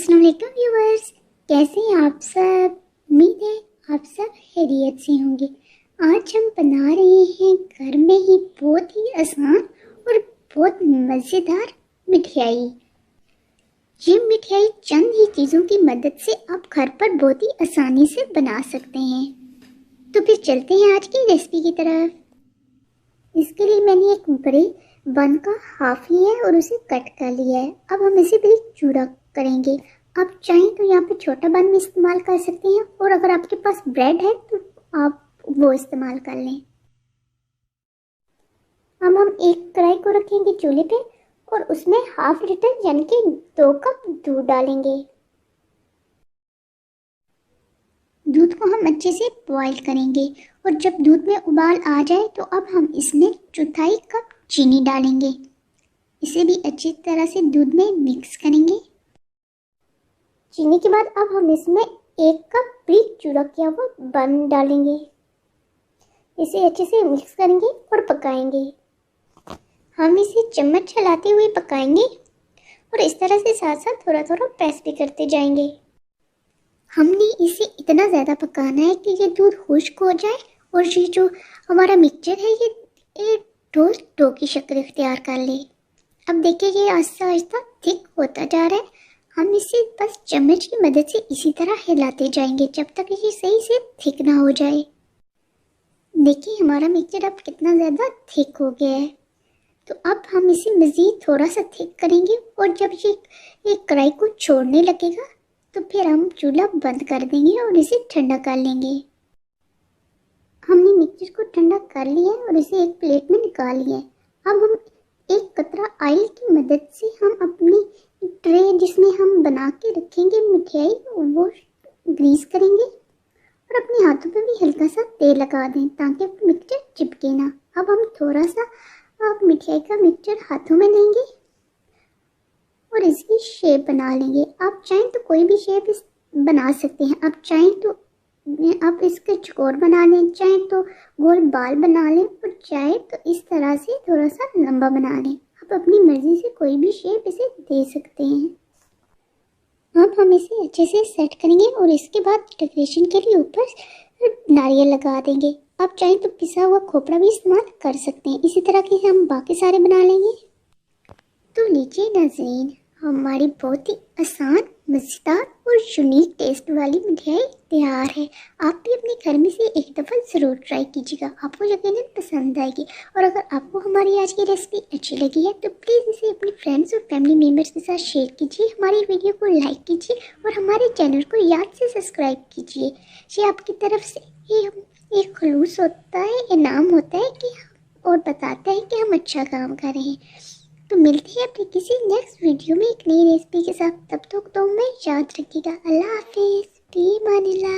अस्सलाम वालेकुम व्यूअर्स, कैसे हैं आप सब। उम्मीद है आप सब खैरियत से होंगे। आज हम बना रहे हैं घर में ही बहुत ही आसान और बहुत मज़ेदार मिठाई। ये मिठाई चंद ही चीज़ों की मदद से आप घर पर बहुत ही आसानी से बना सकते हैं। तो फिर चलते हैं आज की रेसिपी की तरफ। इसके लिए मैंने एक बड़े बन का हाफ लिया है और उसे कट कर लिया है। अब हम इसे भी चूड़ा करेंगे। आप चाहें तो यहाँ पे छोटा बन भी इस्तेमाल कर सकते हैं, और अगर आपके पास ब्रेड है तो आप वो इस्तेमाल कर लें। अब हम एक कढ़ाई को रखेंगे चूल्हे पे और उसमें हाफ लीटर यानी कि 2 कप दूध डालेंगे। दूध को हम अच्छे से बॉईल करेंगे और जब दूध में उबाल आ जाए तो अब हम इसमें 1/4 कप चीनी डालेंगे। इसे भी अच्छी तरह से दूध में मिक्स करेंगे। चीनी के बाद अब हम इसमें 1 कप प्री चूरा किया हुआ बन डालेंगे। इसे अच्छे से मिक्स करेंगे और पकाएंगे। हम इसे चम्मच चलाते हुए पकाएंगे और इस तरह से साथ साथ थोड़ा थोड़ा प्रेस भी करते जाएंगे। हमने इसे इतना ज़्यादा पकाना है कि ये दूध खुश्क हो जाए और ये जो हमारा मिक्सचर है ये डो की शक्ल इख्तियार कर ले। अब देखिए ये आहिस्ता आहिस्ता थिक होता जा रहा है। हम इसे बस चम्मच की मदद से इसी तरह हिलाते जाएंगे जब तक ये सही से थिक ना हो जाए। देखिए हमारा मिक्सचर अब कितना ज़्यादा थिक हो गया है। तो अब हम इसे मज़ीद थोड़ा सा थिक करेंगे और जब ये कढ़ाई को छोड़ने लगेगा तो फिर हम चूल्हा बंद कर देंगे और इसे ठंडा कर लेंगे। हमने मिक्सचर को ठंडा कर लिया है और इसे एक प्लेट में निकाल लिया है। अब हम एक कतरा ऑयल की मदद से हम अपनी ट्रे जिसमें हम बना के रखेंगे मिठाई वो ग्रीस करेंगे और अपने हाथों पे भी हल्का सा तेल लगा दें ताकि मिक्सचर चिपके ना। अब हम थोड़ा सा मिठाई का मिक्सचर हाथों में लेंगे और इसकी शेप बना लेंगे। आप चाहें तो कोई भी शेप बना सकते हैं। आप चाहें तो आप इसके चौकोर बना लें, चाहें तो गोल बाल बना लें और चाहे तो इस तरह से थोड़ा सा लंबा बना लें। आप अपनी मर्जी से कोई भी शेप इसे दे सकते हैं। अब हम इसे अच्छे से सेट करेंगे और इसके बाद डेकोरेशन के लिए ऊपर नारियल लगा देंगे। आप चाहें तो पिसा हुआ खोपड़ा भी इस्तेमाल कर सकते हैं। इसी तरह के हम बाकी सारे बना लेंगे। तो लीजिए नाज़रीन, हमारी बहुत ही आसान, मज़ेदार और यूनिक टेस्ट वाली मिठाई तैयार है। आप भी अपने घर में से एक दफ़ा ज़रूर ट्राई कीजिएगा, आपको यकीनन पसंद आएगी। और अगर आपको हमारी आज की रेसिपी अच्छी लगी है तो प्लीज़ इसे अपने फ्रेंड्स और फैमिली मेम्बर्स के साथ शेयर कीजिए, हमारी वीडियो को लाइक कीजिए और हमारे चैनल को याद से सब्सक्राइब कीजिए। ये आपकी तरफ से एक खलूस होता है, इनाम होता है कि और बताता है कि हम अच्छा काम कर रहे हैं। तो मिलते हैं अपने किसी नेक्स्ट वीडियो में एक नई रेसिपी के साथ। तब तक तो मैं याद रखिएगा। अल्लाह हाफिज़, फी अमानिल्लाह।